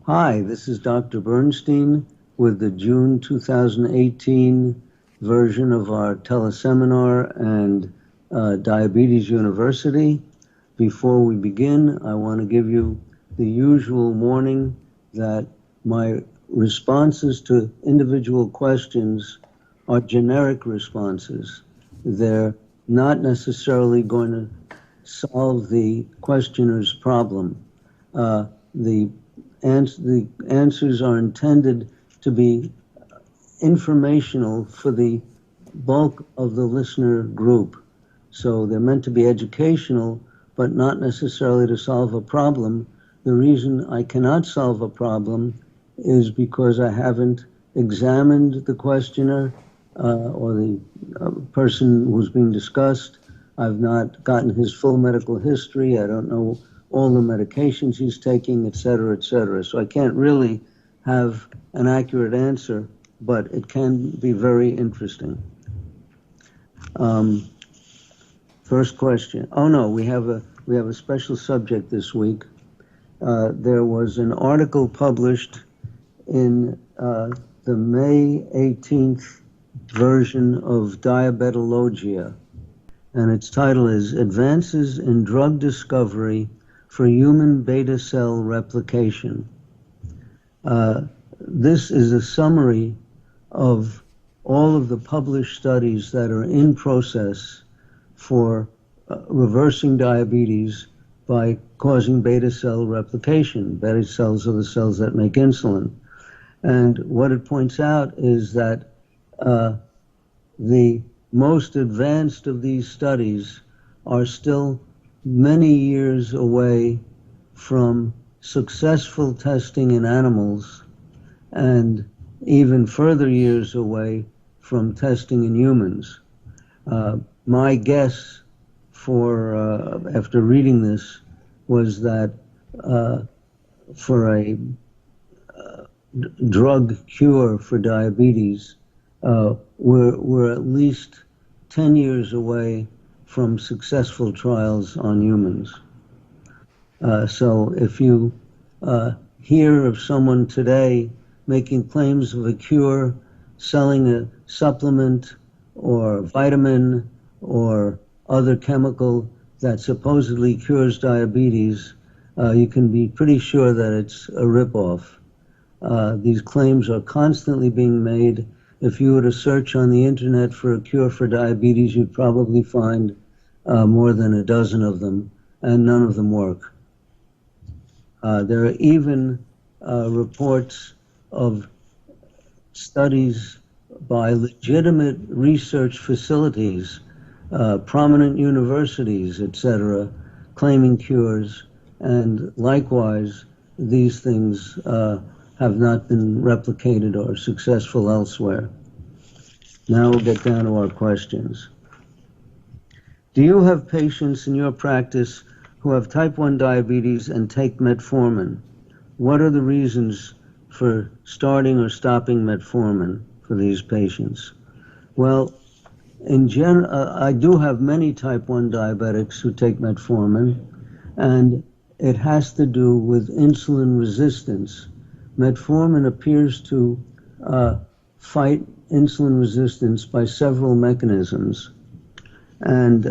Hi, this is Dr. Bernstein with the June 2018 version of our Teleseminar and Diabetes University. Before we begin, I want to give you the usual warning that my responses to individual questions are generic responses. They're not necessarily going to solve the questioner's problem. The answers are intended to be informational for the bulk of the listener group. So they're meant to be educational, but not necessarily to solve a problem. The reason I cannot solve a problem is because I haven't examined the questioner or the person who's being discussed. I've not gotten his full medical history. I don't know all the medications he's taking, et cetera, et cetera. So I can't really have an accurate answer, but it can be very interesting. First question. Oh no, we have a special subject this week. There was an article published in the May 18th version of Diabetologia, and its title is Advances in Drug Discovery for Human Beta Cell Replication. This is a summary of all of the published studies that are in process for reversing diabetes by causing beta cell replication. Beta cells are the cells that make insulin. And what it points out is that the most advanced of these studies are still many years away from successful testing in animals and even further years away from testing in humans. My guess after reading this was that for a drug cure for diabetes, we're at least 10 years away from successful trials on humans. So if you hear of someone today making claims of a cure, selling a supplement or vitamin or other chemical that supposedly cures diabetes, you can be pretty sure that it's a ripoff. These claims are constantly being made. If you were to search on the internet for a cure for diabetes, you'd probably find more than a dozen of them, and none of them work. There are even reports of studies by legitimate research facilities, prominent universities, etc., claiming cures, and likewise, these things have not been replicated or successful elsewhere. Now we'll get down to our questions. Do you have patients in your practice who have type 1 diabetes and take metformin? What are the reasons for starting or stopping metformin for these patients? Well, in general, I do have many type 1 diabetics who take metformin, and it has to do with insulin resistance. Metformin appears to fight insulin resistance by several mechanisms. And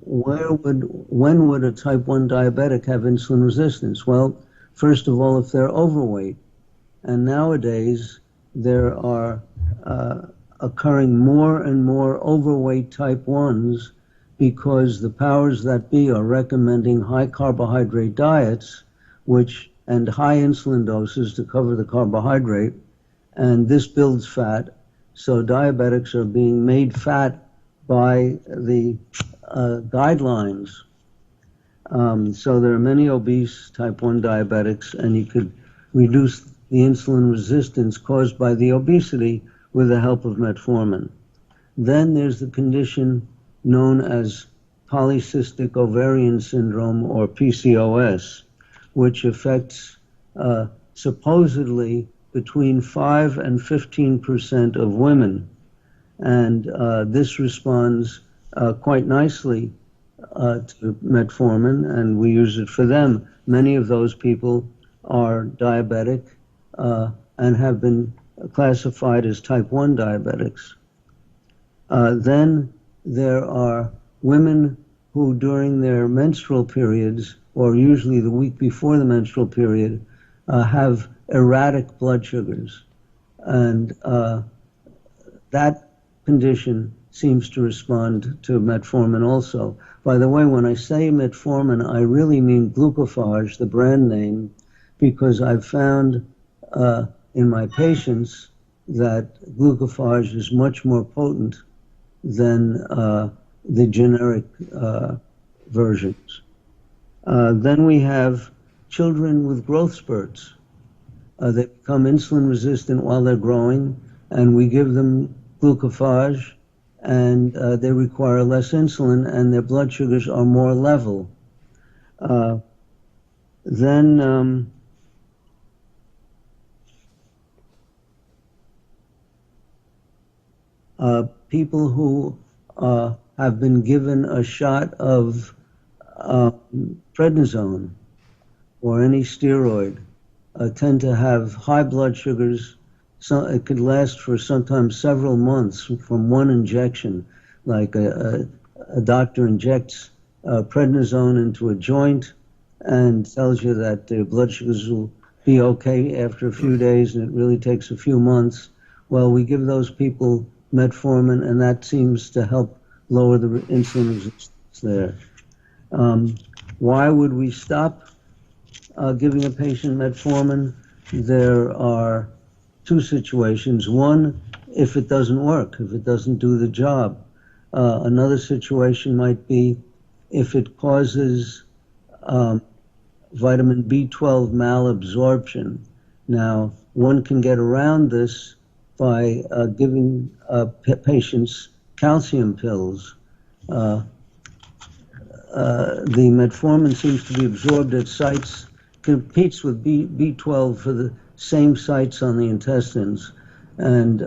when would a type 1 diabetic have insulin resistance? Well, first of all, if they're overweight. And nowadays, there are occurring more and more overweight type 1s because the powers that be are recommending high carbohydrate diets, and high insulin doses to cover the carbohydrate, and this builds fat. So diabetics are being made fat by the guidelines. So there are many obese type 1 diabetics, and you could reduce the insulin resistance caused by the obesity with the help of metformin. Then there's the condition known as polycystic ovarian syndrome, or PCOS, which affects supposedly between 5 and 15% of women. And this responds quite nicely to metformin, and we use it for them. Many of those people are diabetic and have been classified as type 1 diabetics. Then there are women who during their menstrual periods, or usually the week before the menstrual period, have erratic blood sugars. And that condition seems to respond to metformin also. By the way, when I say metformin, I really mean glucophage, the brand name, because I've found in my patients that glucophage is much more potent than the generic versions. Then we have children with growth spurts. They become insulin resistant while they're growing, and we give them glucophage, and they require less insulin, and their blood sugars are more level. Then people who have been given a shot of prednisone or any steroid tend to have high blood sugars. So it could last for sometimes several months from one injection. Like a doctor injects prednisone into a joint and tells you that their blood sugars will be okay after a few days, and it really takes a few months. Well, we give those people metformin, and that seems to help lower the insulin resistance there. Why would we stop giving a patient metformin? There are two situations. One, if it doesn't work, if it doesn't do the job. Another situation might be if it causes vitamin B12 malabsorption. Now, one can get around this by giving patients calcium pills. The metformin seems to be absorbed at sites, competes with B12 for the same sites on the intestines. And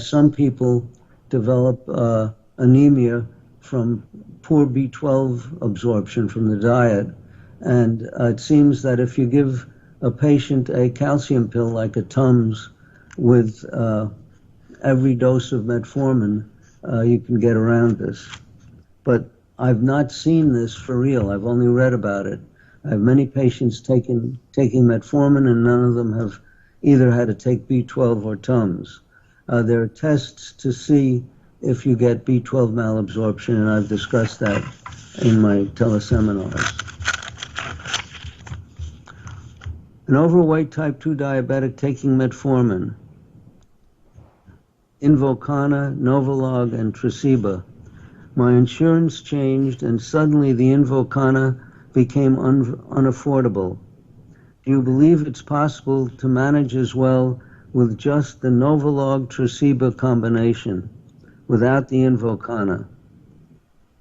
some people develop anemia from poor B12 absorption from the diet. And it seems that if you give a patient a calcium pill like a Tums with every dose of metformin, you can get around this. But I've not seen this for real. I've only read about it. I have many patients taking metformin, and none of them have either had to take B12 or Tums. There are tests to see if you get B12 malabsorption, and I've discussed that in my teleseminars. An overweight type 2 diabetic taking metformin, Invokana, Novolog, and Tresiba. My insurance changed, and suddenly the Invokana became unaffordable. Do you believe it's possible to manage as well with just the Novolog Tresiba combination without the Invokana?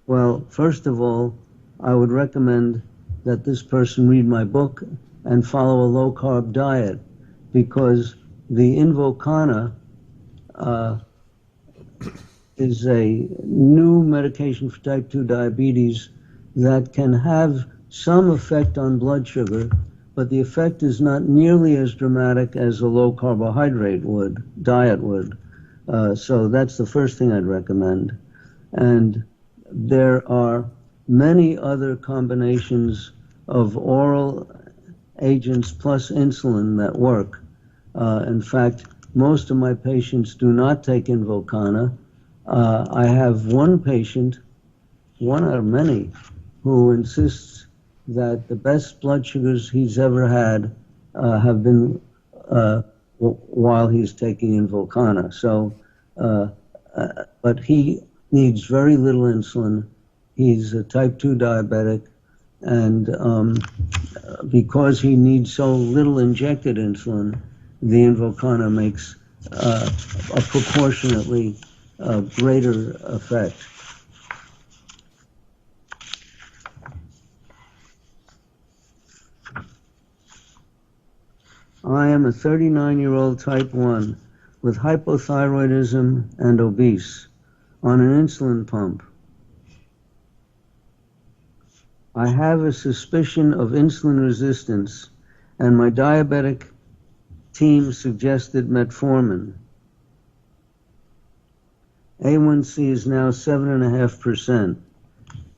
Well, first of all, I would recommend that this person read my book and follow a low-carb diet, because the Invokana is a new medication for type 2 diabetes that can have some effect on blood sugar, but the effect is not nearly as dramatic as a low carbohydrate diet would. So that's the first thing I'd recommend. And there are many other combinations of oral agents plus insulin that work. In fact, most of my patients do not take Invokana. I have one patient, one out of many, who insists that the best blood sugars he's ever had have been while he's taking Invokana. So, but he needs very little insulin. He's a type 2 diabetic, and because he needs so little injected insulin, the Invokana makes a proportionately greater effect. I am a 39-year-old type 1 with hypothyroidism and obese on an insulin pump. I have a suspicion of insulin resistance and my diabetic team suggested metformin. A1C is now 7.5%,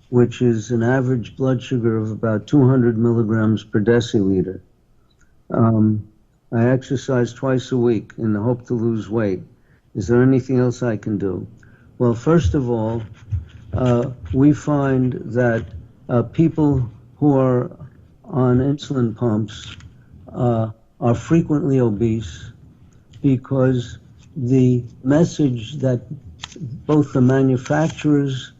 which is an average blood sugar of about 200 milligrams per deciliter. I exercise twice a week in the hope to lose weight. Is there anything else I can do? Well, first of all, we find that people who are on insulin pumps are frequently obese because the message that both the manufacturers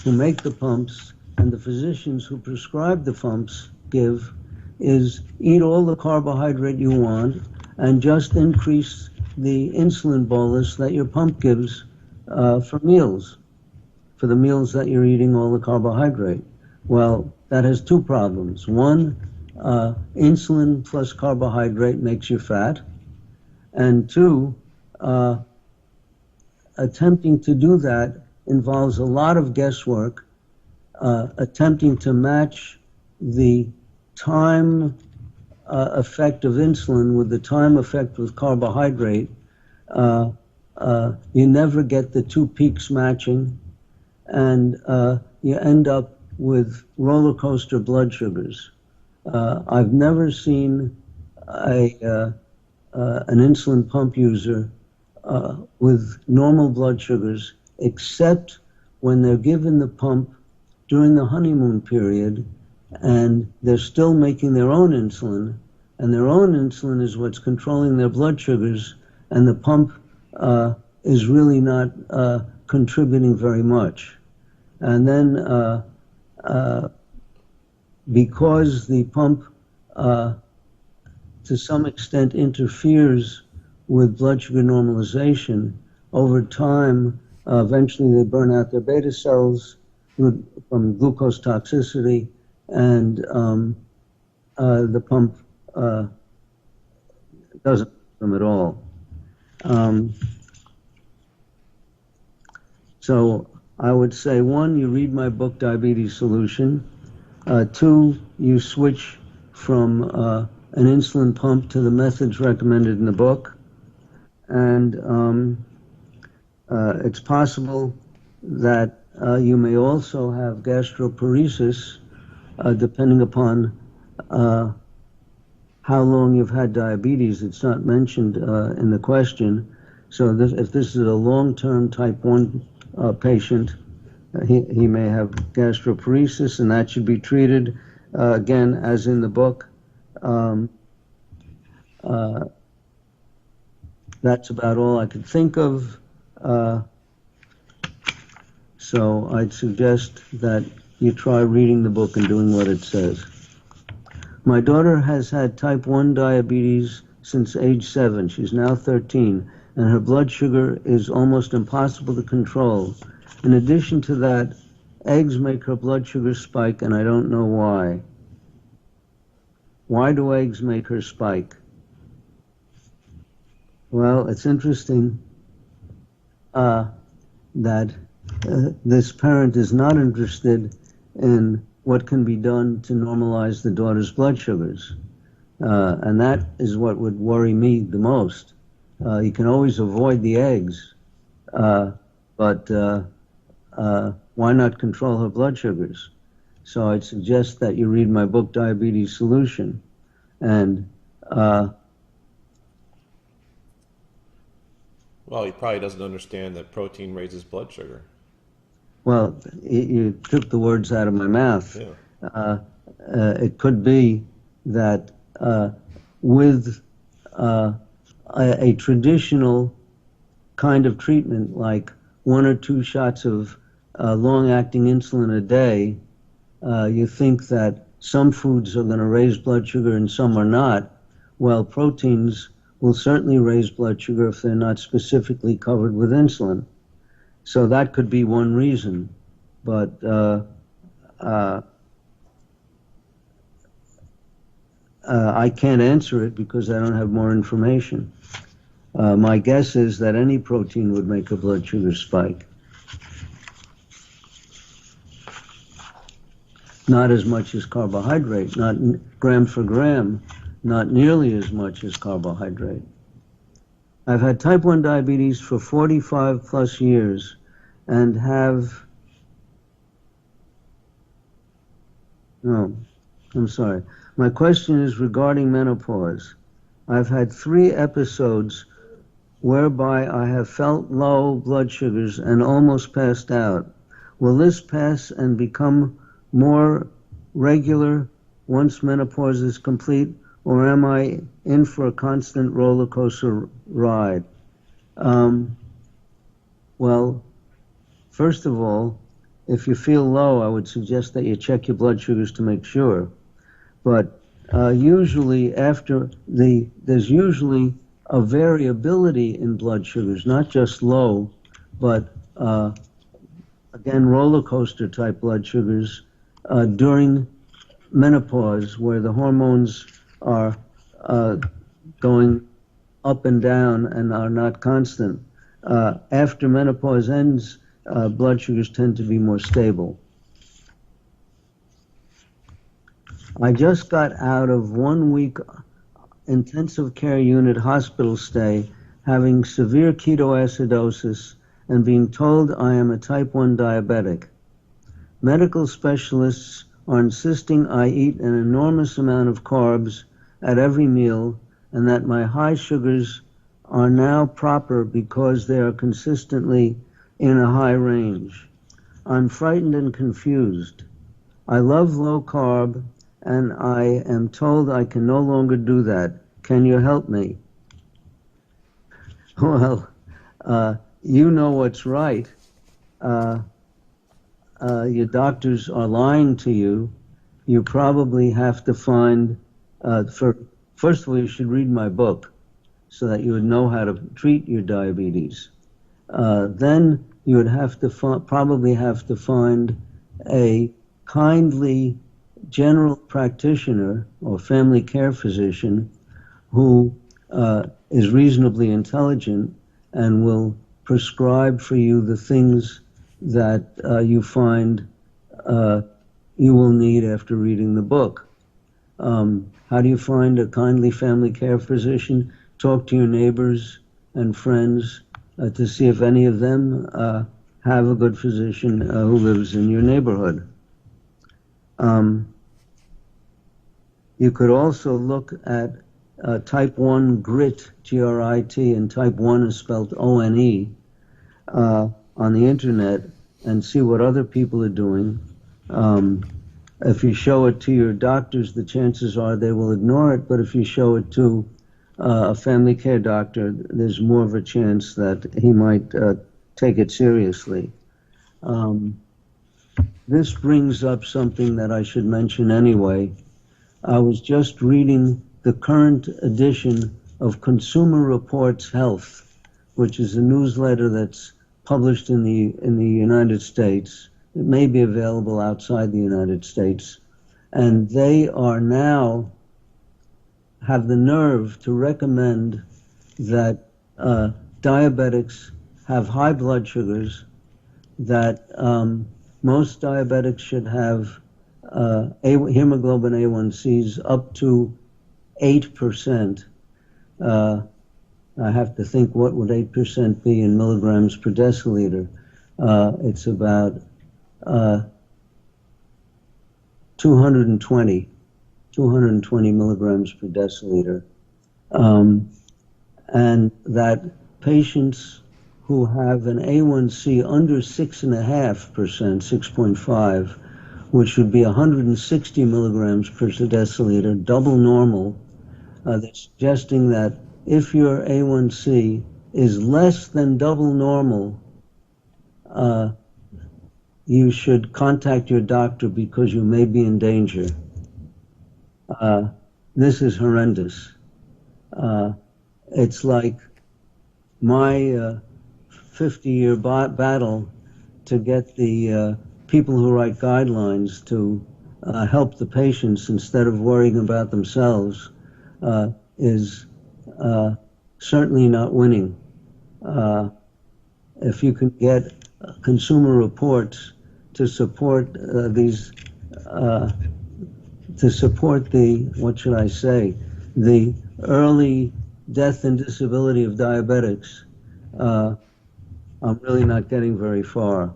who make the pumps and the physicians who prescribe the pumps give is eat all the carbohydrate you want and just increase the insulin bolus that your pump gives for meals, for the meals that you're eating all the carbohydrate. Well, that has two problems. One, insulin plus carbohydrate makes you fat. And two, attempting to do that involves a lot of guesswork, attempting to match the time effect of insulin with the time effect with carbohydrate. You never get the two peaks matching, and you end up with roller coaster blood sugars. I've never seen an insulin pump user with normal blood sugars, except when they're given the pump during the honeymoon period and they're still making their own insulin, and their own insulin is what's controlling their blood sugars, and the pump is really not contributing very much. And then because the pump to some extent interferes with blood sugar normalization, over time, eventually they burn out their beta cells from glucose toxicity, and the pump doesn't work them at all. So I would say, one, you read my book, Diabetes Solution. Two, you switch from an insulin pump to the methods recommended in the book. And it's possible that you may also have gastroparesis, depending upon how long you've had diabetes. It's not mentioned in the question. So if this is a long-term type 1 patient, he may have gastroparesis, and that should be treated, again, as in the book. That's about all I could think of. So I'd suggest that you try reading the book and doing what it says. My daughter has had type 1 diabetes since age 7. She's now 13, and her blood sugar is almost impossible to control. In addition to that, eggs make her blood sugar spike, and I don't know why. Why do eggs make her spike? Well, it's interesting that this parent is not interested in what can be done to normalize the daughter's blood sugars. And that is what would worry me the most. You can always avoid the eggs, but why not control her blood sugars? So I'd suggest that you read my book, Diabetes Solution. And well, he probably doesn't understand that protein raises blood sugar. Well, you took the words out of my mouth. Yeah. It could be that with a traditional kind of treatment, like 1 or 2 shots of long-acting insulin a day, you think that some foods are going to raise blood sugar and some are not. Well, proteins will certainly raise blood sugar if they're not specifically covered with insulin. So that could be one reason, but I can't answer it because I don't have more information. My guess is that any protein would make a blood sugar spike. Not as much as carbohydrate, not gram for gram, not nearly as much as carbohydrate. I've had type 1 diabetes for 45 plus years and have, no, I'm sorry. My question is regarding menopause. I've had 3 episodes whereby I have felt low blood sugars and almost passed out. Will this pass and become more regular once menopause is complete, or am I in for a constant roller coaster ride? Well, first of all, if you feel low, I would suggest that you check your blood sugars to make sure. But usually there's usually a variability in blood sugars, not just low, but again, roller coaster type blood sugars during menopause, where the hormones are going up and down and are not constant. After menopause ends, blood sugars tend to be more stable. I just got out of 1 week intensive care unit hospital stay, having severe ketoacidosis and being told I am a type 1 diabetic. Medical specialists are insisting I eat an enormous amount of carbs at every meal and that my high sugars are now proper because they are consistently in a high range. I'm frightened and confused. I love low carb and I am told I can no longer do that. Can you help me? Well, you know what's right. Your doctors are lying to you. You probably have to find, first of all, you should read my book so that you would know how to treat your diabetes. Then you would have to probably have to find a kindly general practitioner or family care physician who is reasonably intelligent and will prescribe for you the things that you find you will need after reading the book. How do you find a kindly family care physician? Talk to your neighbors and friends to see if any of them have a good physician who lives in your neighborhood. You could also look at type 1 GRIT, G-R-I-T, and type 1 is spelled O-N-E, on the internet and see what other people are doing. If you show it to your doctors, the chances are they will ignore it, but if you show it to a family care doctor, there's more of a chance that he might take it seriously. This brings up something that I should mention anyway. I was just reading the current edition of Consumer Reports Health, which is a newsletter that's published in the United States. It may be available outside the United States. And they are now have the nerve to recommend that diabetics have high blood sugars, that most diabetics should have hemoglobin A1Cs up to 8%. I have to think, what would 8% be in milligrams per deciliter? It's about 220 milligrams per deciliter. And that patients who have an A1C under 6.5%, 6.5, which would be 160 milligrams per deciliter, double normal, they're suggesting that if your A1C is less than double normal, you should contact your doctor because you may be in danger. This is horrendous. It's like my 50-year battle to get the people who write guidelines to help the patients instead of worrying about themselves is certainly not winning. If you can get Consumer Reports to support to support the, what should I say, the early death and disability of diabetics, I'm really not getting very far.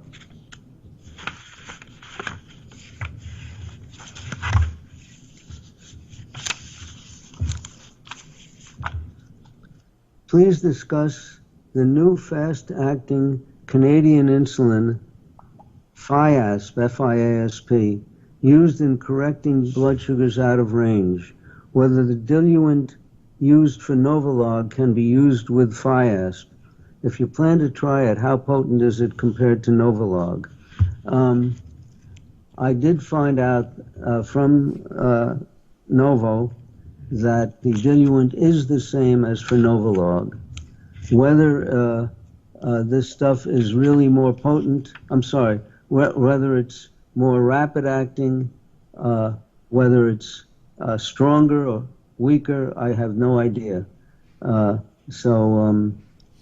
Please discuss the new fast-acting Canadian insulin, FIASP, F-I-A-S-P, used in correcting blood sugars out of range, whether the diluent used for Novolog can be used with FIASP. If you plan to try it, how potent is it compared to Novolog? I did find out from Novo that the diluent is the same as for Novolog. Whether this stuff is really more potent, whether it's more rapid acting, whether it's stronger or weaker, I have no idea. So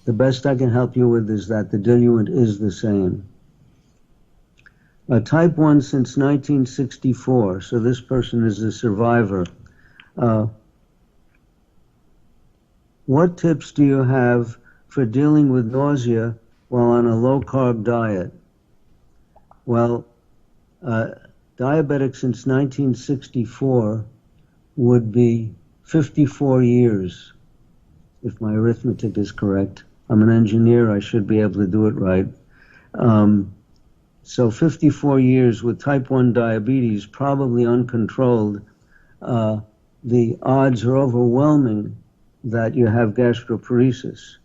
the best I can help you with is that the diluent is the same. Type 1 since 1964, so this person is a survivor. What tips do you have for dealing with nausea while on a low-carb diet? Well, diabetic since 1964 would be 54 years, if my arithmetic is correct. I'm an engineer, I should be able to do it right. So 54 years with type 1 diabetes, probably uncontrolled, the odds are overwhelming that you have gastroparesis.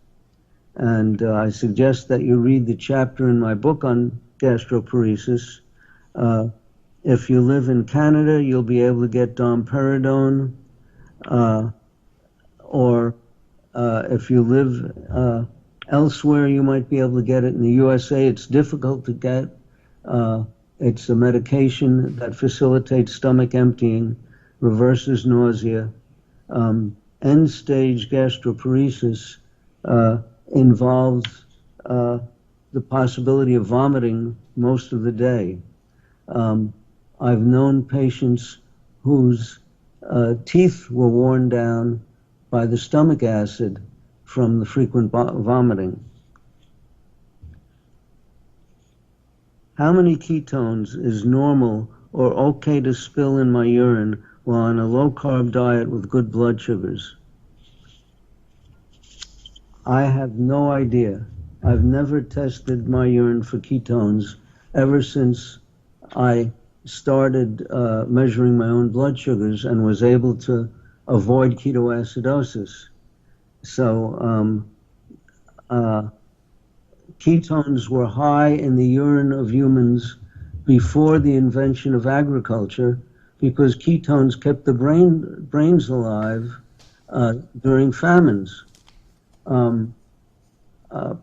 And I suggest that you read the chapter in my book on gastroparesis. If you live in Canada, you'll be able to get domperidone, or if you live elsewhere, you might be able to get it. In the USA, it's difficult to get. It's a medication that facilitates stomach emptying, reverses nausea. End-stage gastroparesis involves the possibility of vomiting most of the day. I've known patients whose teeth were worn down by the stomach acid from the frequent vomiting. How many ketones is normal or okay to spill in my urine while on a low-carb diet with good blood sugars? I have no idea. I've never tested my urine for ketones ever since I started measuring my own blood sugars and was able to avoid ketoacidosis. So ketones were high in the urine of humans before the invention of agriculture, because ketones kept the brains alive during famines.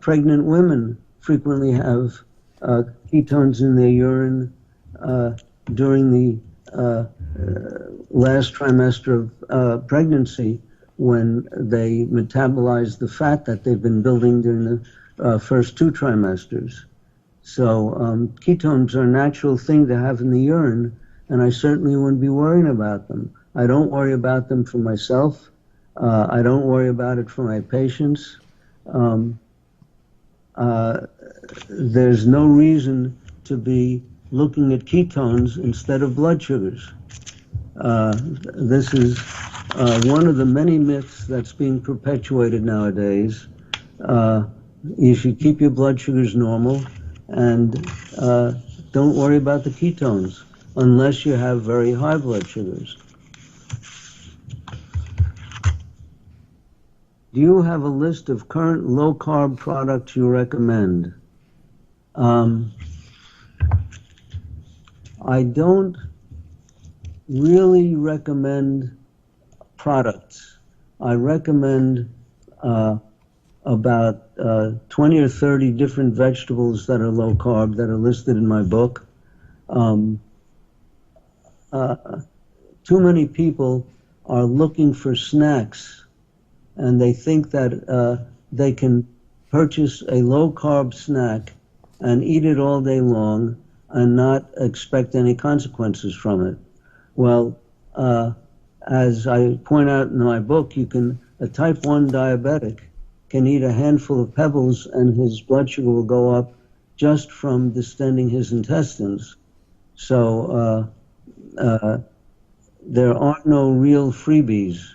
Pregnant women frequently have ketones in their urine during the last trimester of pregnancy, when they metabolize the fat that they've been building during the first 2 trimesters. So ketones are a natural thing to have in the urine, and I certainly wouldn't be worrying about them. I don't worry about them for myself. I don't worry about it for my patients. There's no reason to be looking at ketones instead of blood sugars. This is one of the many myths that's being perpetuated nowadays. You should keep your blood sugars normal and don't worry about the ketones unless you have very high blood sugars. Do you have a list of current low-carb products you recommend? I don't really recommend products. I recommend about 20 or 30 different vegetables that are low carb that are listed in my book. Too many people are looking for snacks, and they think that they can purchase a low carb snack and eat it all day long and not expect any consequences from it. Well, as I point out in my book, a type 1 diabetic can eat a handful of pebbles and his blood sugar will go up just from distending his intestines. So there are no real freebies.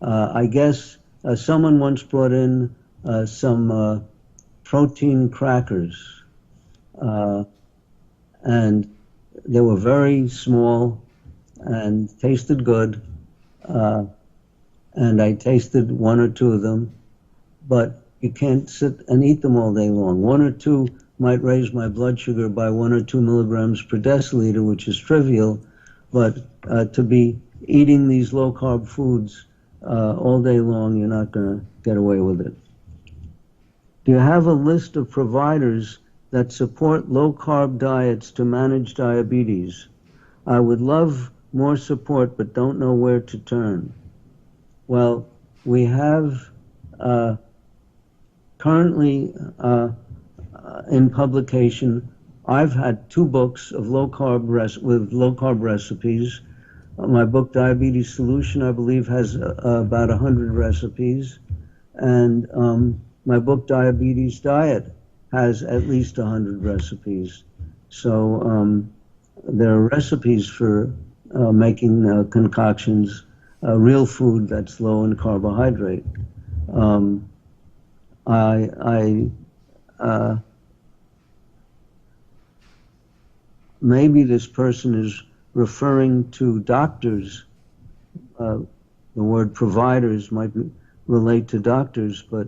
I guess someone once brought in some protein crackers, and they were very small and tasted good, and I tasted one or two of them, but you can't sit and eat them all day long. One or two might raise my blood sugar by 1 or 2 milligrams per deciliter, which is trivial, but to be eating these low-carb foods all day long, you're not going to get away with it. Do you have a list of providers that support low-carb diets to manage diabetes? I would love more support, but don't know where to turn. Well, we have currently in publication, I've had 2 books of with low-carb recipes. My book, Diabetes Solution, I believe, has about 100 recipes. And my book, Diabetes Diet, has at least 100 recipes. So there are recipes for making concoctions, real food that's low in carbohydrate. Maybe this person is referring to doctors. The word providers might relate to doctors, but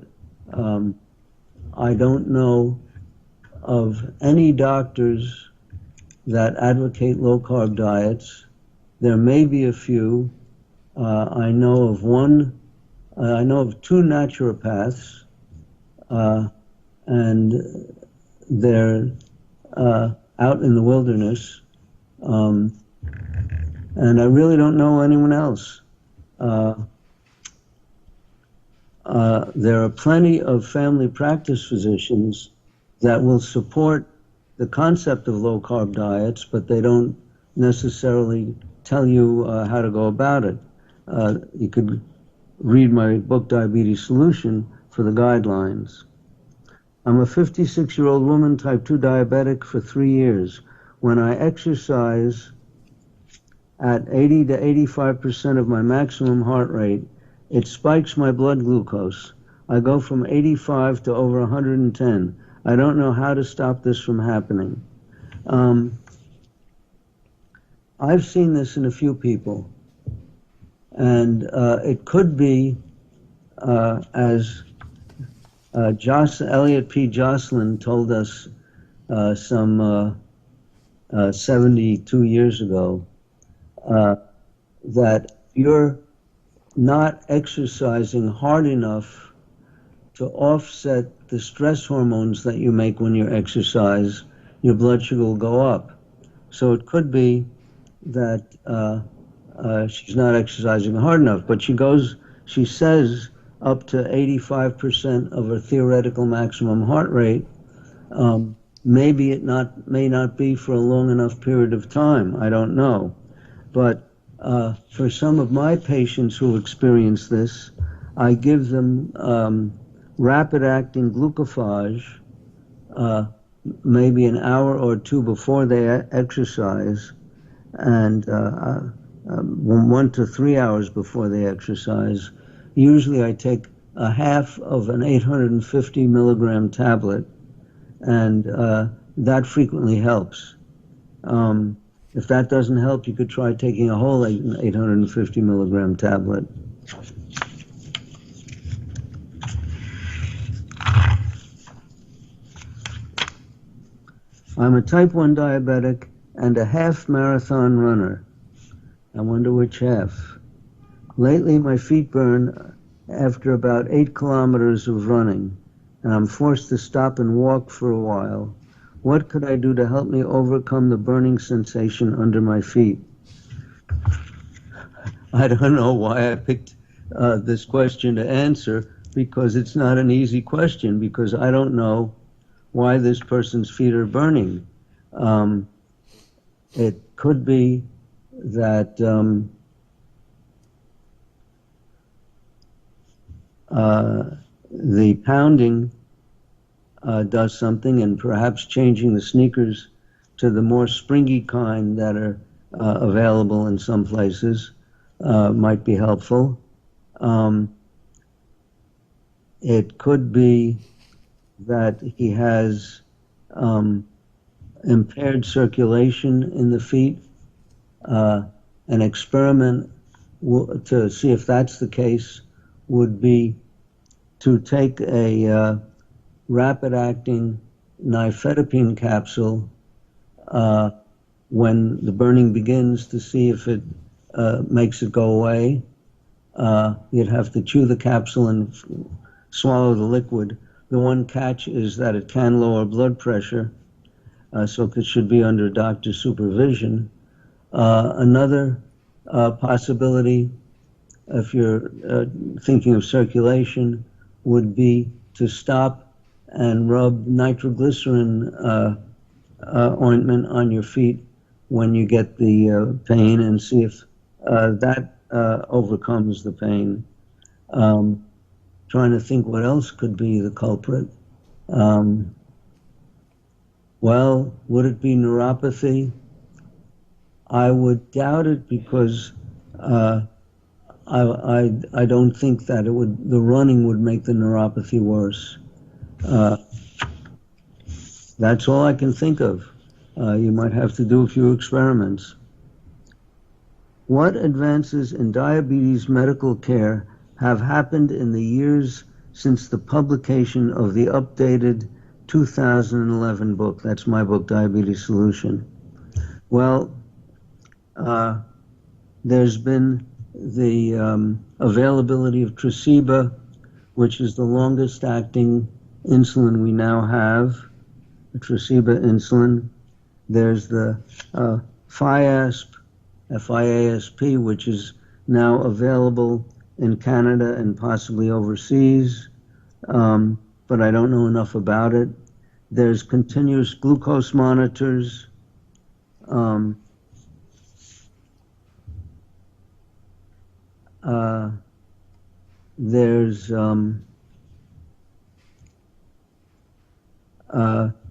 I don't know of any doctors that advocate low-carb diets. There may be a few. I know of 2 naturopaths, and they're out in the wilderness, and I really don't know anyone else. There are plenty of family practice physicians that will support the concept of low-carb diets, but they don't necessarily tell you how to go about it. You could read my book, Diabetes Solution, for the guidelines. I'm a 56-year-old woman, type 2 diabetic for 3 years. When I exercise at 80 to 85% of my maximum heart rate, it spikes my blood glucose. I go from 85 to over 110. I don't know how to stop this from happening. I've seen this in a few people, and it could be, as Elliot P. Jocelyn told us some 72 years ago, that you're not exercising hard enough to offset the stress hormones that you make when you exercise, your blood sugar will go up. So it could be that she's not exercising hard enough, but she says up to 85% of her theoretical maximum heart rate. Maybe may not be for a long enough period of time. I don't know. But for some of my patients who experience this, I give them rapid-acting glucophage maybe an hour or 2 before they exercise, and 1 to 3 hours before they exercise. Usually I take a half of an 850 milligram tablet, and that frequently helps. If that doesn't help, you could try taking a whole 850 milligram tablet. I'm a type 1 diabetic and a half marathon runner. I wonder which half. Lately, my feet burn after about 8 kilometers of running, and I'm forced to stop and walk for a while. What could I do to help me overcome the burning sensation under my feet? I don't know why I picked this question to answer, because it's not an easy question, because I don't know why this person's feet are burning. It could be that the pounding does something, and perhaps changing the sneakers to the more springy kind that are available in some places might be helpful. It could be that he has impaired circulation in the feet. An experiment to see if that's the case would be to take a rapid-acting nifedipine capsule when the burning begins to see if it makes it go away. You'd have to chew the capsule and swallow the liquid. The one catch is that it can lower blood pressure, so it should be under doctor's supervision. Another possibility, if you're thinking of circulation, would be to stop and rub nitroglycerin ointment on your feet when you get the pain, and see if that overcomes the pain. Trying to think what else could be the culprit. Well, would it be neuropathy? I would doubt it, because I don't think that the running would make the neuropathy worse. That's all I can think of. You might have to do a few experiments. What advances in diabetes medical care have happened in the years since the publication of the updated 2011 book? That's my book, Diabetes Solution. Well, there's been the availability of Tresiba, which is the longest acting insulin we now have, the Tresiba insulin. There's the FIASP, FIASP, which is now available in Canada and possibly overseas, but I don't know enough about it. There's continuous glucose monitors.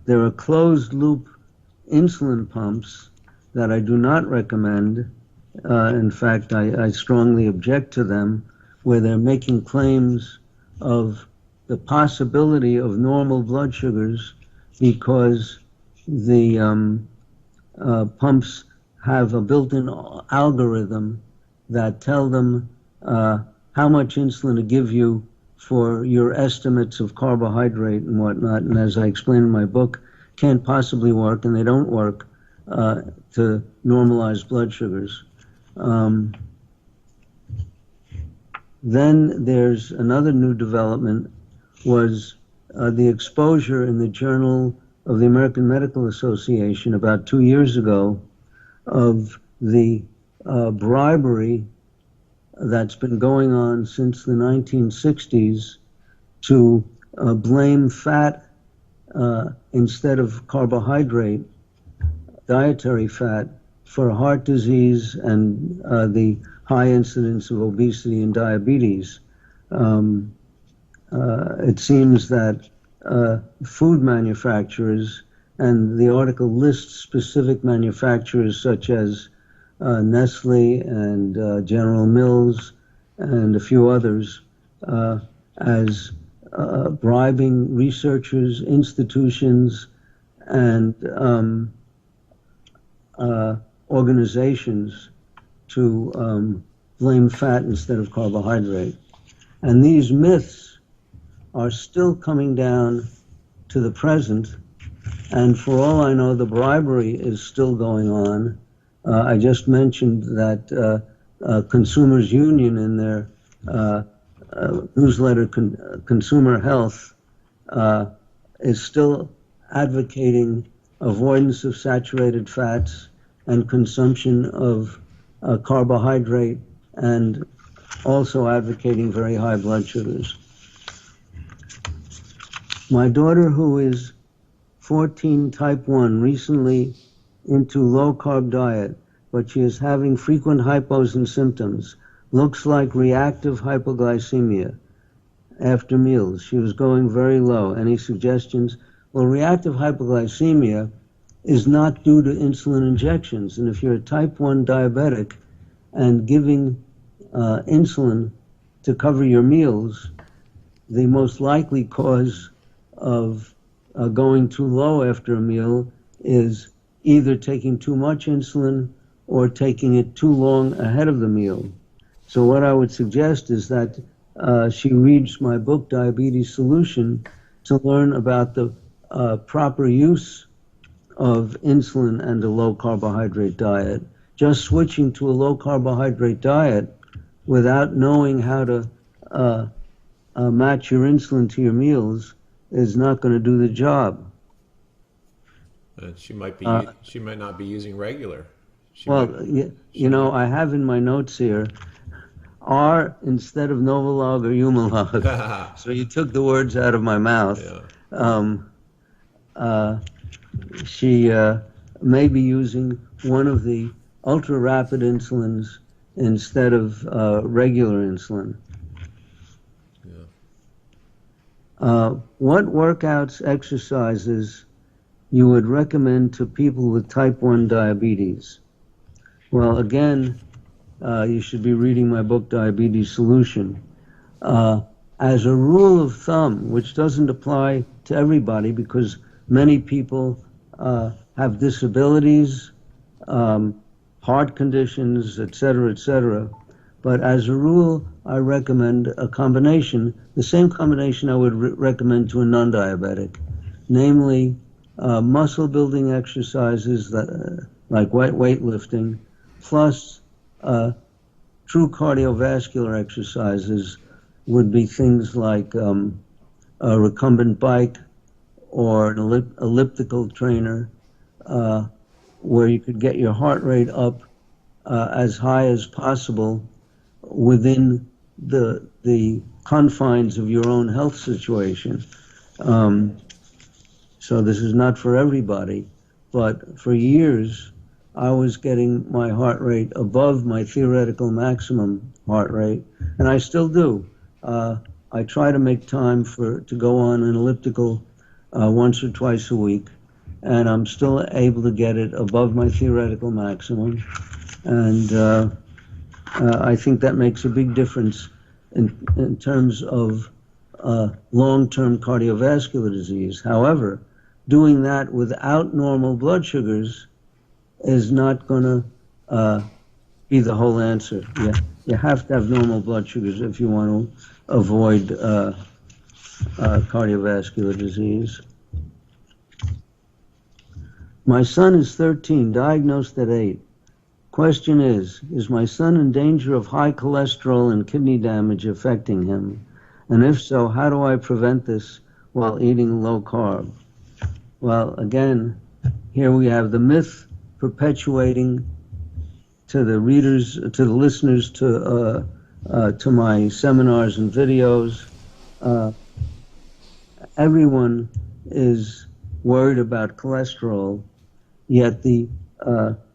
There are closed-loop insulin pumps that I do not recommend. In fact, I strongly object to them, where they're making claims of the possibility of normal blood sugars because the pumps have a built-in algorithm that tell them how much insulin to give you for your estimates of carbohydrate and whatnot. And as I explain in my book, can't possibly work, and they don't work to normalize blood sugars. Then there's another new development, was the exposure in the Journal of the American Medical Association about 2 years ago of the bribery that's been going on since the 1960s to blame fat instead of carbohydrate, dietary fat, for heart disease and the high incidence of obesity and diabetes. It seems that food manufacturers, and the article lists specific manufacturers such as Nestle and General Mills and a few others, as bribing researchers, institutions, and organizations to blame fat instead of carbohydrate. And these myths are still coming down to the present, and for all I know, the bribery is still going on. I just mentioned that Consumers Union in their newsletter, Consumer Health, is still advocating avoidance of saturated fats and consumption of carbohydrate, and also advocating very high blood sugars. My daughter, who is 14, type 1, recently into low-carb diet, but she is having frequent hypos and symptoms. Looks like reactive hypoglycemia. after meals. She was going very low. Any suggestions? Well, reactive hypoglycemia is not due to insulin injections. And if you're a type 1 diabetic and giving insulin to cover your meals, the most likely cause of going too low after a meal is either taking too much insulin or taking it too long ahead of the meal. So what I would suggest is that she reads my book, Diabetes Solution, to learn about the proper use of insulin and a low carbohydrate diet. Just switching to a low carbohydrate diet without knowing how to match your insulin to your meals is not going to do the job. She might not be using regular. I have in my notes here R instead of Novolog or Humalog. So you took the words out of my mouth. Yeah. She may be using one of the ultra-rapid insulins instead of regular insulin. What workouts, exercises you would recommend to people with type 1 diabetes? Well, again, you should be reading my book, Diabetes Solution. As a rule of thumb, which doesn't apply to everybody because many people have disabilities, heart conditions, etc., but as a rule, I recommend a combination, the same combination I would recommend to a non-diabetic, namely muscle building exercises like weightlifting, plus true cardiovascular exercises would be things like a recumbent bike or an elliptical trainer, where you could get your heart rate up as high as possible within the confines of your own health situation. So this is not for everybody, but for years I was getting my heart rate above my theoretical maximum heart rate, and I still do. I try to make time to go on an elliptical once or twice a week, and I'm still able to get it above my theoretical maximum. And I think that makes a big difference in terms of long-term cardiovascular disease. However, doing that without normal blood sugars is not going to be the whole answer. You have to have normal blood sugars if you want to avoid cardiovascular disease. My son is 13, diagnosed at 8. Question is my son in danger of high cholesterol and kidney damage affecting him? And if so, how do I prevent this while eating low carb? Well, again, here we have the myth perpetuating to the readers, to the listeners, to my seminars and videos. Everyone is worried about cholesterol, yet the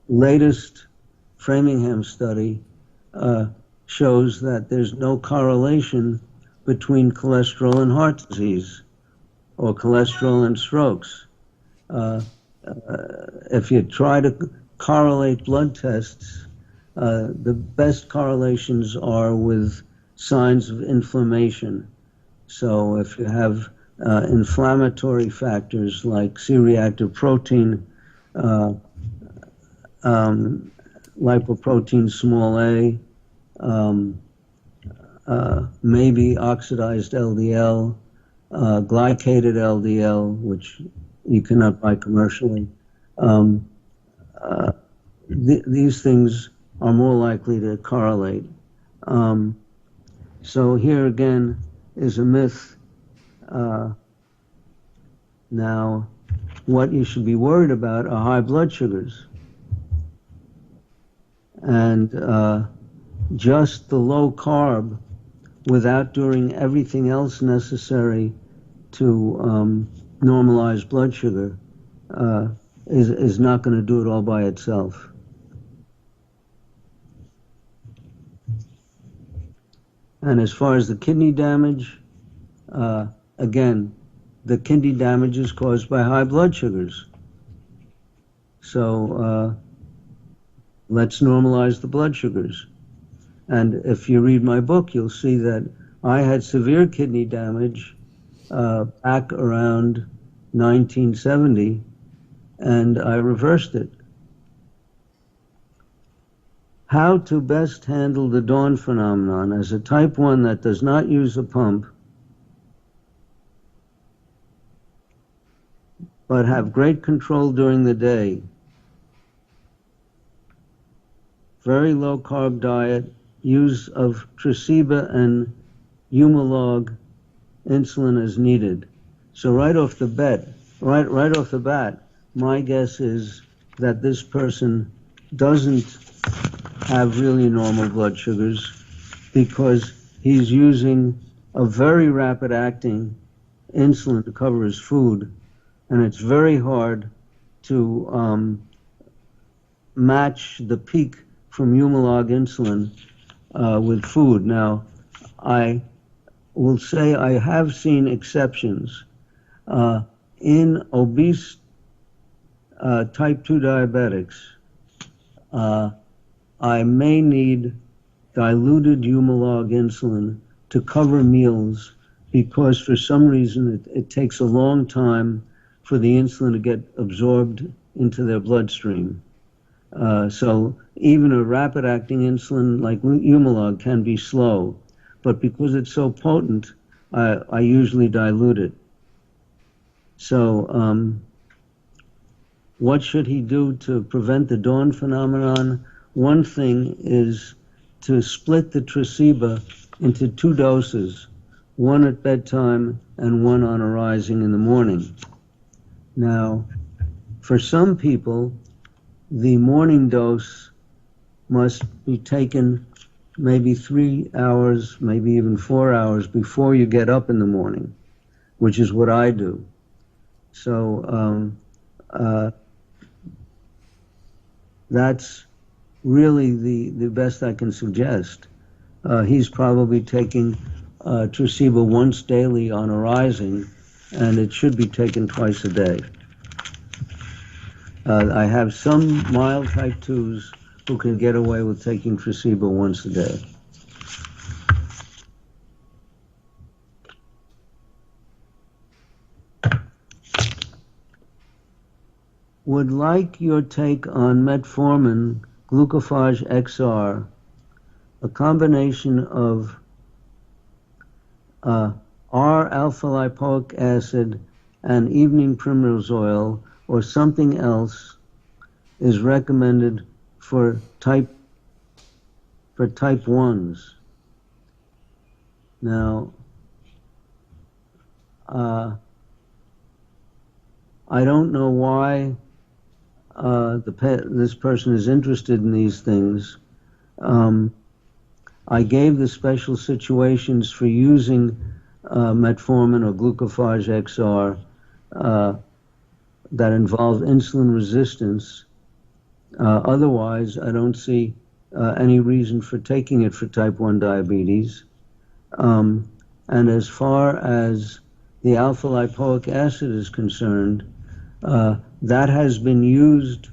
latest Framingham study shows that there's no correlation between cholesterol and heart disease or cholesterol and strokes. If you try to correlate blood tests, the best correlations are with signs of inflammation. So if you have inflammatory factors like C-reactive protein, lipoprotein small a, maybe oxidized LDL, glycated LDL, which you cannot buy commercially. These things are more likely to correlate. So here again is a myth. Now, what you should be worried about are high blood sugars. And just the low carb without doing everything else necessary to normalize blood sugar is not going to do it all by itself. And as far as the kidney damage, Again, the kidney damage is caused by high blood sugars. So let's normalize the blood sugars. And if you read my book, you'll see that I had severe kidney damage back around 1970, and I reversed it. How to best handle the dawn phenomenon as a type 1 that does not use a pump, but have great control during the day. Very low carb diet, use of Tresiba and Humalog insulin as needed. So right off the bat, my guess is that this person doesn't have really normal blood sugars because he's using a very rapid acting insulin to cover his food, and it's very hard to match the peak from Humalog insulin with food. Now, I will say I have seen exceptions. In obese type 2 diabetics, I may need diluted Humalog insulin to cover meals because for some reason it takes a long time for the insulin to get absorbed into their bloodstream. So even a rapid-acting insulin like Humalog can be slow, but because it's so potent, I usually dilute it. So what should he do to prevent the dawn phenomenon? One thing is to split the Tresiba into 2 doses, one at bedtime and one on arising in the morning. Now, for some people, the morning dose must be taken maybe 3 hours, maybe even 4 hours before you get up in the morning, which is what I do. So that's really the best I can suggest. He's probably taking Tresiba once daily on arising, and it should be taken twice a day. I have some mild type 2s who can get away with taking Tresiba once a day. Would like your take on metformin, glucophage XR, a combination of R-alpha lipoic acid and evening primrose oil or something else is recommended for type 1s. Now, I don't know why this person is interested in these things. I gave the special situations for using metformin or glucophage XR that involve insulin resistance. Otherwise, I don't see any reason for taking it for type 1 diabetes. And as far as the alpha lipoic acid is concerned, that has been used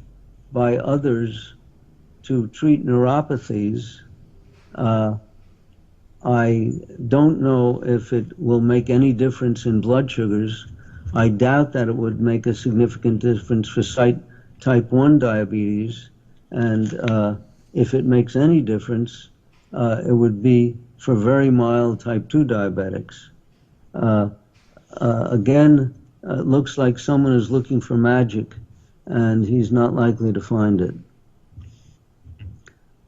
by others to treat neuropathies. I don't know if it will make any difference in blood sugars. I doubt that it would make a significant difference for type 1 diabetes, and if it makes any difference, it would be for very mild type 2 diabetics. Again, it looks like someone is looking for magic, and he's not likely to find it.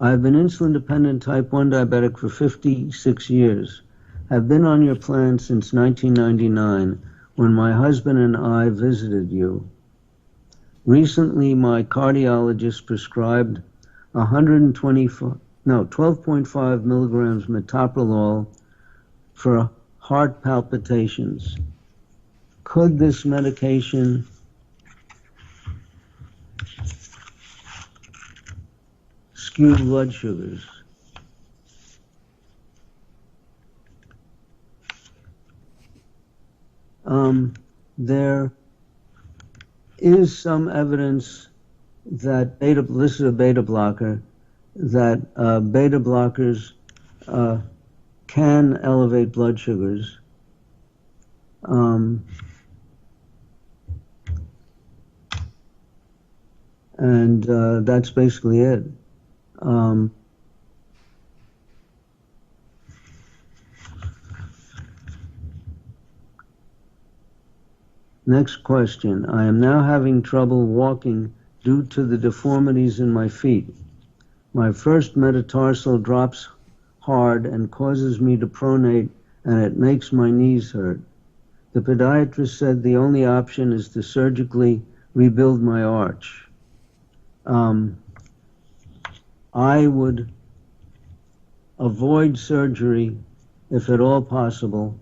I've been insulin-dependent type 1 diabetic for 56 years. Have been on your plan since 1999 when my husband and I visited you. Recently, my cardiologist prescribed 12.5 milligrams metoprolol for heart palpitations. Could this medication skew blood sugars? there is some evidence that this is a beta blocker, that beta blockers can elevate blood sugars. And that's basically it. Next question. I am now having trouble walking due to the deformities in my feet. My first metatarsal drops hard and causes me to pronate, and it makes my knees hurt. The podiatrist said the only option is to surgically rebuild my arch. I would avoid surgery if at all possible.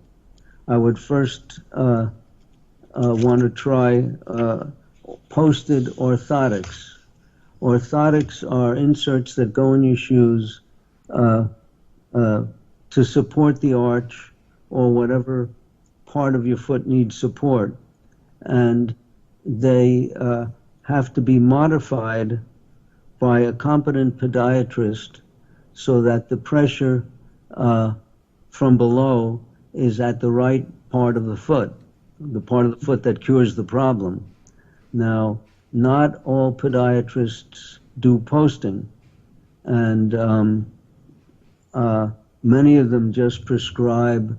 I would first want to try posted orthotics. Orthotics are inserts that go in your shoes to support the arch or whatever part of your foot needs support. And they have to be modified by a competent podiatrist so that the pressure from below is at the right part of the foot, the part of the foot that cures the problem. Now, not all podiatrists do posting, and many of them just prescribe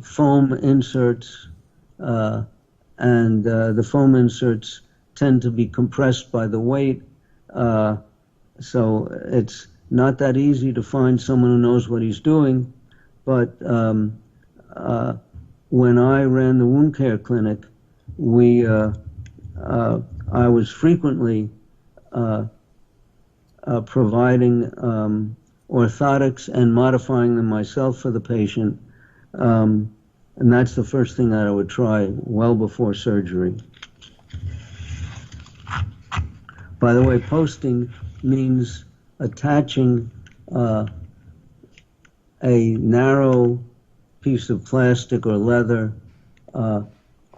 foam inserts, and the foam inserts tend to be compressed by the weight, so it's not that easy to find someone who knows what he's doing. But when I ran the wound care clinic, I was frequently providing orthotics and modifying them myself for the patient, and that's the first thing that I would try well before surgery. By the way, posting means attaching a narrow piece of plastic or leather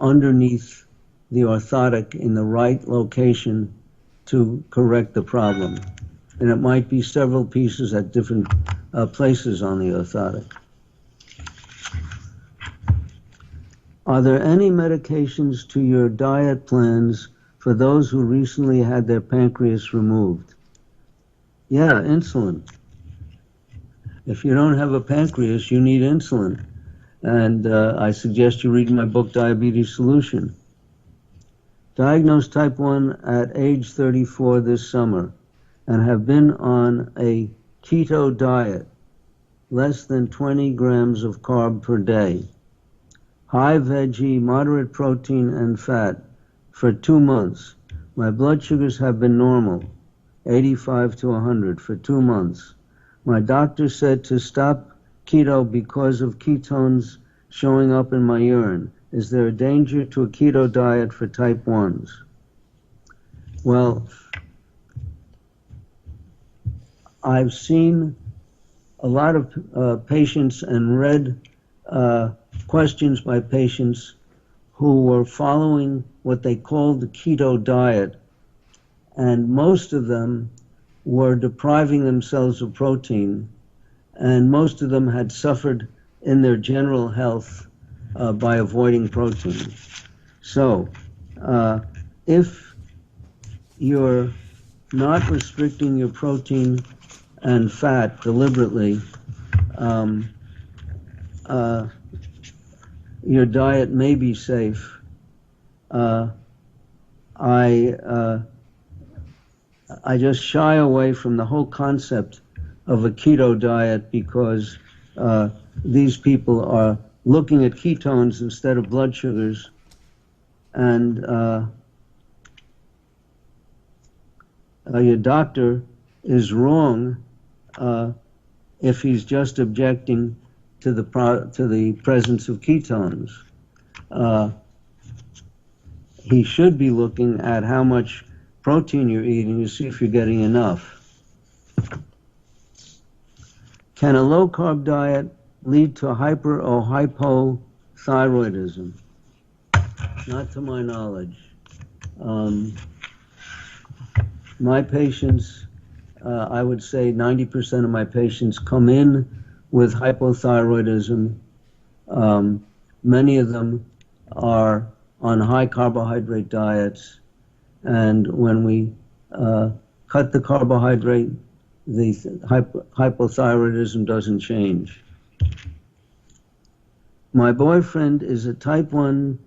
underneath the orthotic in the right location to correct the problem. And it might be several pieces at different places on the orthotic. Are there any medications to your diet plans for those who recently had their pancreas removed? Yeah, insulin. If you don't have a pancreas, you need insulin. And I suggest you read my book, Diabetes Solution. Diagnosed type 1 at age 34 this summer and have been on a keto diet, less than 20 grams of carb per day, high veggie, moderate protein and fat for 2 months. My blood sugars have been normal, 85 to 100 for 2 months. My doctor said to stop keto because of ketones showing up in my urine. Is there a danger to a keto diet for type 1s? Well, I've seen a lot of patients and read questions by patients who were following what they called the keto diet, and most of them were depriving themselves of protein, and most of them had suffered in their general health by avoiding protein. So if you're not restricting your protein and fat deliberately, your diet may be safe. I just shy away from the whole concept of a keto diet because these people are looking at ketones instead of blood sugars, and your doctor is wrong if he's just objecting to the presence of ketones. He should be looking at how much protein you're eating to see if you're getting enough. Can a low-carb diet lead to hyper or hypothyroidism thyroidism, not to my knowledge. My patients, I would say 90% of my patients come in with hypothyroidism. Many of them are on high carbohydrate diets, and when we cut the carbohydrate, the hypothyroidism doesn't change. My boyfriend is a type 1,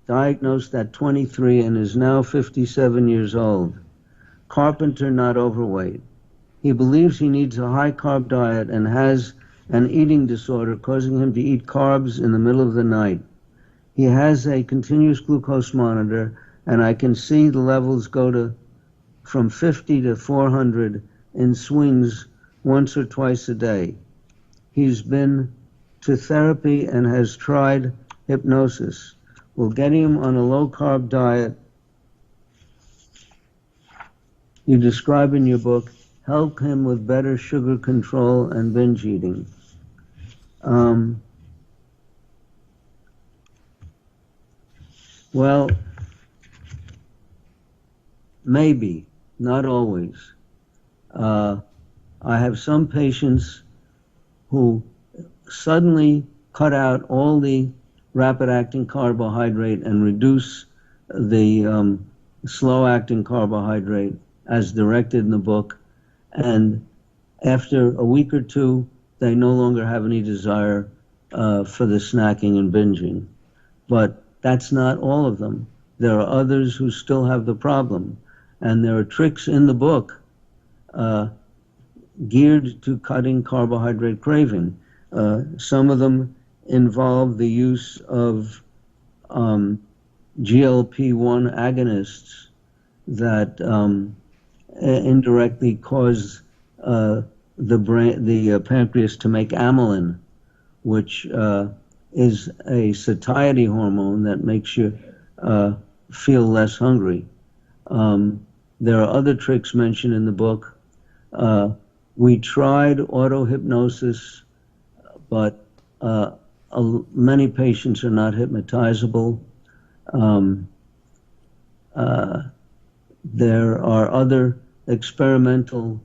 diagnosed at 23 and is now 57 years old. Carpenter, not overweight. He believes he needs a high-carb diet and has an eating disorder causing him to eat carbs in the middle of the night. He has a continuous glucose monitor, and I can see the levels go from 50 to 400 in swings once or twice a day. He's been to therapy and has tried hypnosis. We're getting him on a low-carb diet you describe in your book, help him with better sugar control and binge eating. Well, maybe, not always. I have some patients who suddenly cut out all the rapid-acting carbohydrate and reduce the slow-acting carbohydrate as directed in the book, and after a week or two, they no longer have any desire for the snacking and binging. But that's not all of them. There are others who still have the problem, and there are tricks in the book geared to cutting carbohydrate craving. Some of them involve the use of GLP-1 agonists that indirectly cause the pancreas to make amylin, which is a satiety hormone that makes you feel less hungry. There are other tricks mentioned in the book. We tried auto-hypnosis, but many patients are not hypnotizable. There are other experimental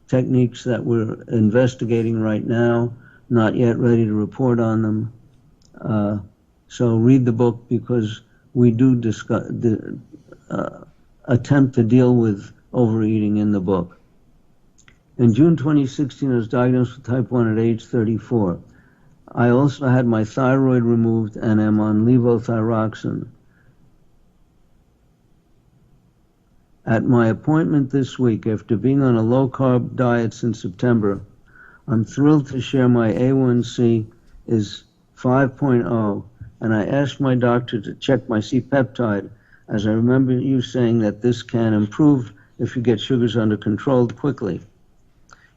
techniques that we're investigating right now, not yet ready to report on them. So read the book, because we do attempt to deal with overeating in the book. In June 2016, I was diagnosed with type 1 at age 34. I also had my thyroid removed and am on levothyroxine. At my appointment this week, after being on a low-carb diet since September, I'm thrilled to share my A1C is 5.0, and I asked my doctor to check my C-peptide, as I remember you saying that this can improve if you get sugars under control quickly.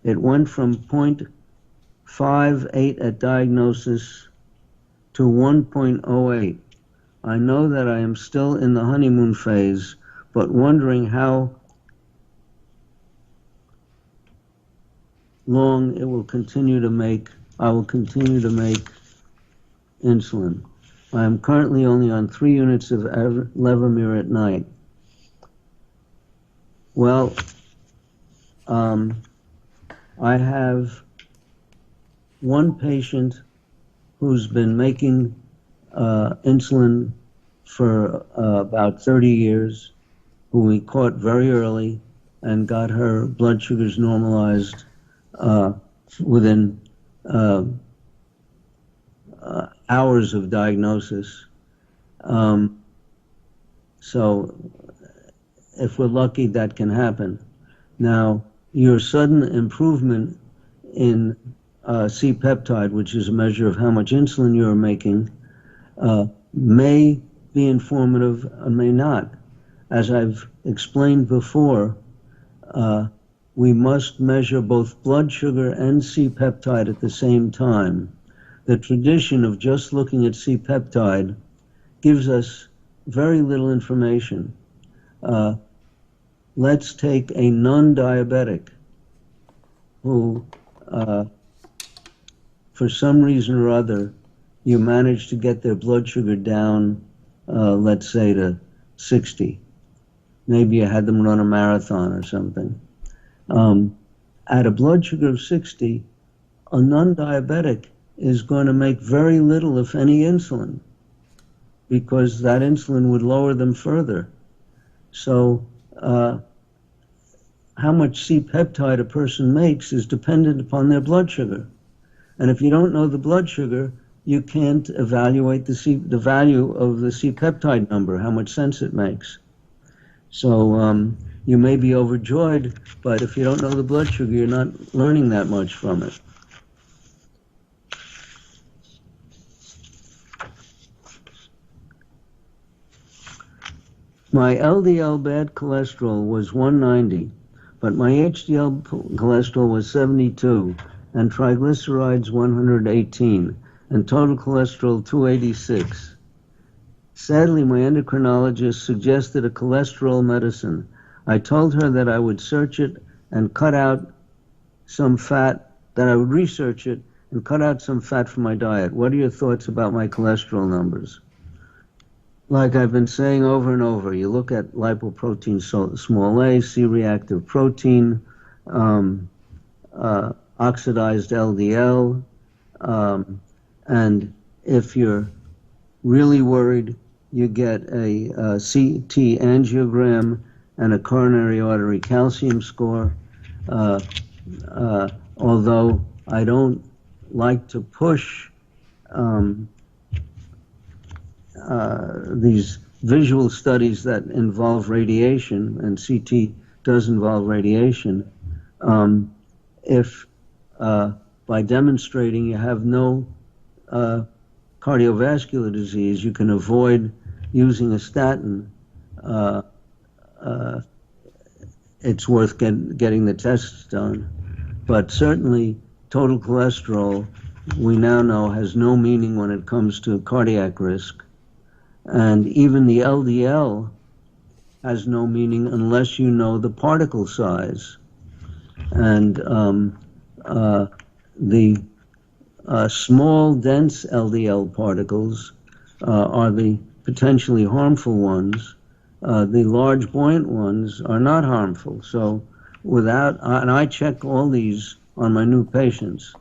It went from 0.58 at diagnosis to 1.08. I know that I am still in the honeymoon phase, but wondering how long I will continue to make insulin. I am currently only on 3 units of Levemir at night. Well, I have one patient who's been making insulin for about 30 years, who we caught very early and got her blood sugars normalized within hours of diagnosis. So if we're lucky, that can happen. Now, your sudden improvement in C-peptide, which is a measure of how much insulin you're making, may be informative and may not. As I've explained before, we must measure both blood sugar and C-peptide at the same time. The tradition of just looking at C-peptide gives us very little information. Let's take a non-diabetic who, for some reason or other, you manage to get their blood sugar down, let's say to 60. Maybe you had them run a marathon or something. At a blood sugar of 60, a non-diabetic is going to make very little, if any, insulin, because that insulin would lower them further. So how much C-peptide a person makes is dependent upon their blood sugar. And if you don't know the blood sugar, you can't evaluate the value of the C-peptide number, how much sense it makes. So you may be overjoyed, but if you don't know the blood sugar, you're not learning that much from it. My LDL bad cholesterol was 190, but my HDL cholesterol was 72, and triglycerides 118, and total cholesterol 286. Sadly, my endocrinologist suggested a cholesterol medicine. I told her that I would search it and cut out some fat, that I would research it and cut out some fat from my diet. What are your thoughts about my cholesterol numbers? Like I've been saying over and over, you look at lipoprotein small a, C-reactive protein, oxidized LDL, and if you're really worried, you get a CT angiogram and a coronary artery calcium score. Although I don't like to push these visual studies that involve radiation, and CT does involve radiation, if by demonstrating you have no cardiovascular disease, you can avoid using a statin, it's worth getting the tests done. But certainly total cholesterol, we now know, has no meaning when it comes to cardiac risk. And even the LDL has no meaning unless you know the particle size. And the small, dense LDL particles are the potentially harmful ones. The large, buoyant ones are not harmful. So and I check all these on my new patients.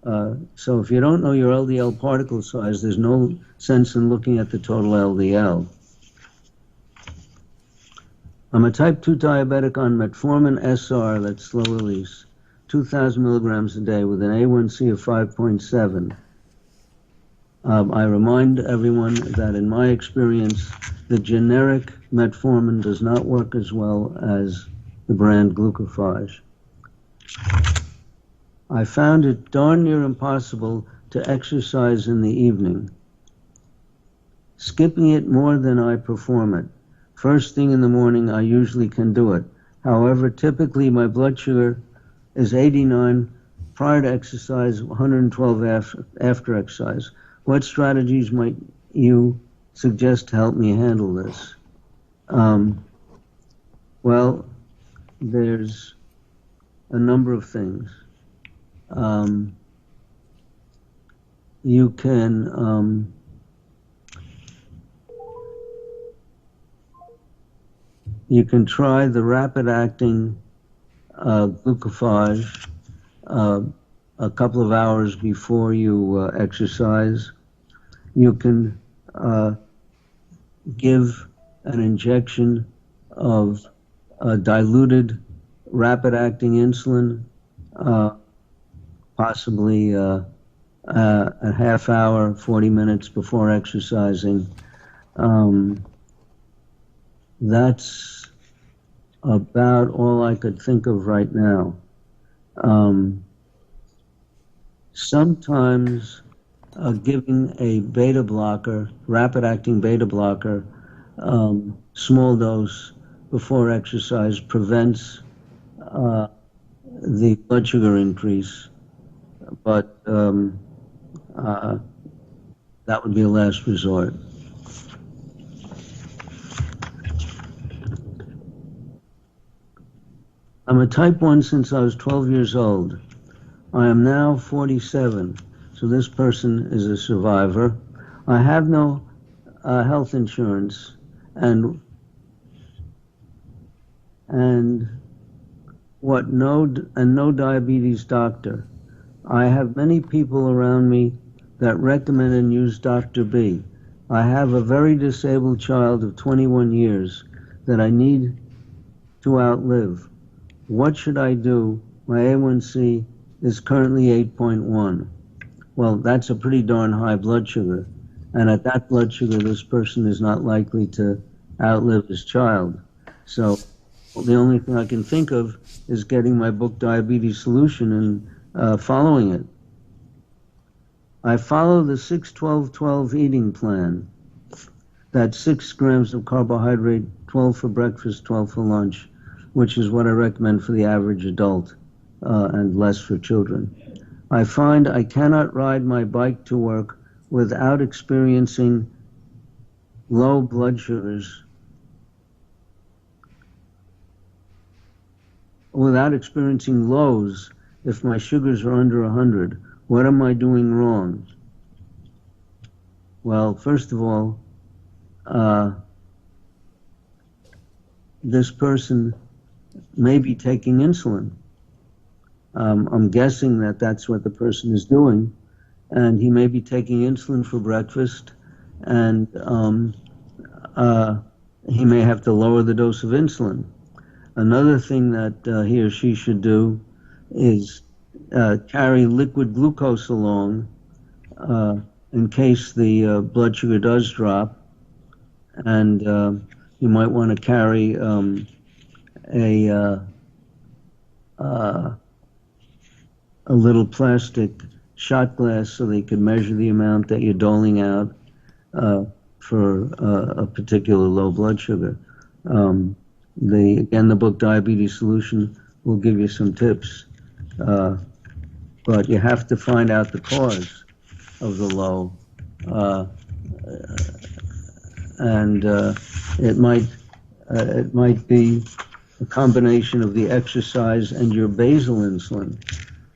So if you don't know your LDL particle size, there's no sense in looking at the total LDL. I'm a type 2 diabetic on metformin SR, that's slow release, 2,000 milligrams a day with an A1C of 5.7. I remind everyone that in my experience, the generic metformin does not work as well as the brand glucophage. I found it darn near impossible to exercise in the evening, skipping it more than I perform it. First thing in the morning, I usually can do it. However, typically my blood sugar is 89 prior to exercise, 112 after exercise. What strategies might you suggest to help me handle this? Well, there's a number of things. You can try the rapid-acting glucophage a couple of hours before you exercise. You can give an injection of diluted rapid-acting insulin, possibly a half hour, 40 minutes before exercising. That's about all I could think of right now. Sometimes giving a beta blocker, rapid-acting beta blocker, small dose before exercise prevents the blood sugar increase, but that would be a last resort. I'm a type 1 since I was 12 years old. I am now 47. So this person is a survivor. I have no health insurance, and no diabetes doctor. I have many people around me that recommend and use Dr. B. I have a very disabled child of 21 years that I need to outlive. What should I do? My A1C is currently 8.1. Well, that's a pretty darn high blood sugar. And at that blood sugar, this person is not likely to outlive his child. So the only thing I can think of is getting my book Diabetes Solution and following it. I follow the 6-12-12 eating plan. That's 6 grams of carbohydrate, 12 for breakfast, 12 for lunch, which is what I recommend for the average adult and less for children. I find I cannot ride my bike to work without experiencing low blood sugars, without experiencing lows if my sugars are under 100. What am I doing wrong? Well, first of all, this person may be taking insulin. I'm guessing that that's what the person is doing, and he may be taking insulin for breakfast, and he may have to lower the dose of insulin. Another thing that he or she should do is carry liquid glucose along in case the blood sugar does drop, and you might want to carry a little plastic shot glass so they can measure the amount that you're doling out for a particular low blood sugar. Again, the book Diabetes Solution will give you some tips, but you have to find out the cause of the low, and it might be a combination of the exercise and your basal insulin.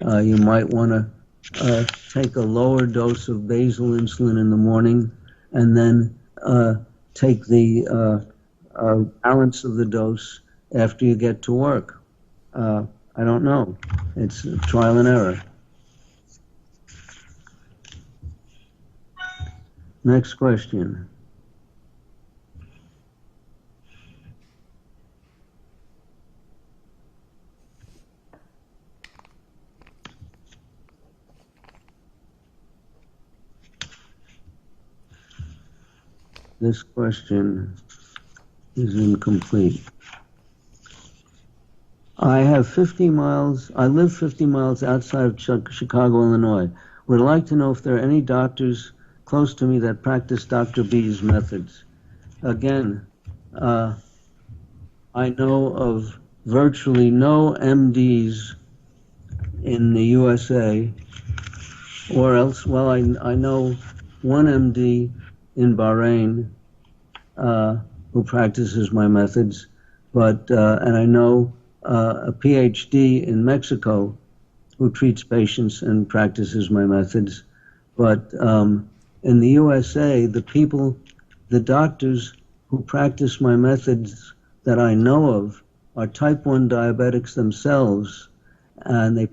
You might want to take a lower dose of basal insulin in the morning, and then take the balance of the dose after you get to work. I don't know. It's trial and error. Next question. This question is incomplete. I live 50 miles outside of Chicago, Illinois. Would like to know if there are any doctors close to me that practice Dr. B's methods. Again, I know of virtually no MDs in the USA, or else, well, I know one MD in Bahrain who practices my methods, but and I know a PhD in Mexico who treats patients and practices my methods, but in the USA, the doctors who practice my methods that I know of are type 1 diabetics themselves, and they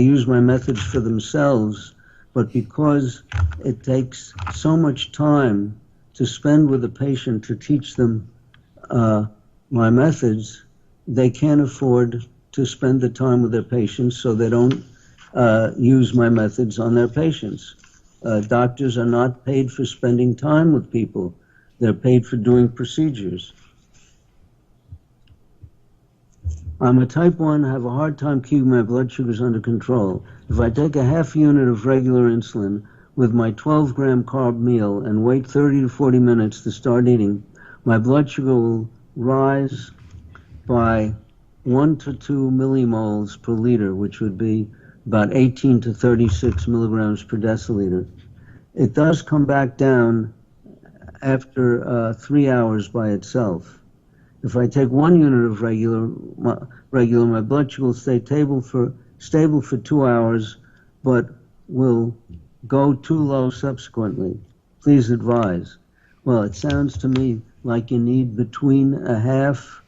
use my methods for themselves, but because it takes so much time to spend with a patient to teach them my methods, they can't afford to spend the time with their patients, so they don't use my methods on their patients. Doctors are not paid for spending time with people. They're paid for doing procedures. I'm a type 1, have a hard time keeping my blood sugars under control. If I take a half unit of regular insulin with my 12-gram carb meal and wait 30 to 40 minutes to start eating, my blood sugar will rise by 1 to 2 millimoles per liter, which would be about 18 to 36 milligrams per deciliter. It does come back down after 3 hours by itself. If I take 1 unit of regular, my blood sugar will stay stable for 2 hours, but will go too low subsequently. Please advise. Well, it sounds to me like you need between a half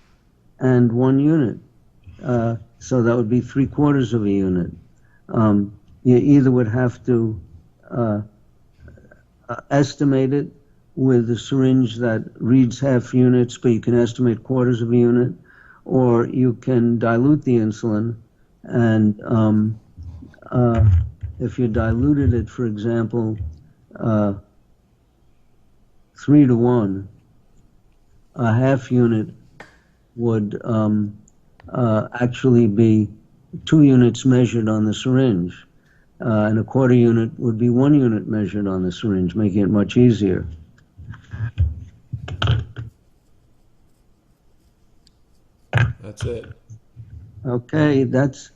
and 1 unit. So that would be 3/4 of a unit. You either would have to estimate it with a syringe that reads half units, but you can estimate quarters of a unit, or you can dilute the insulin, and if you diluted it, for example, 3 to 1, a half unit would actually be 2 units measured on the syringe, and a quarter unit would be 1 unit measured on the syringe, making it much easier. That's it. Okay, that's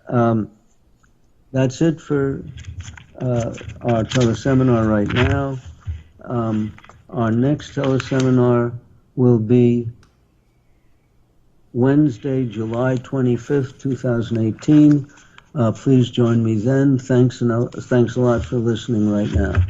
it for our teleseminar right now. Our next teleseminar will be Wednesday, July 25th, 2018. Please join me then. Thanks a lot for listening right now.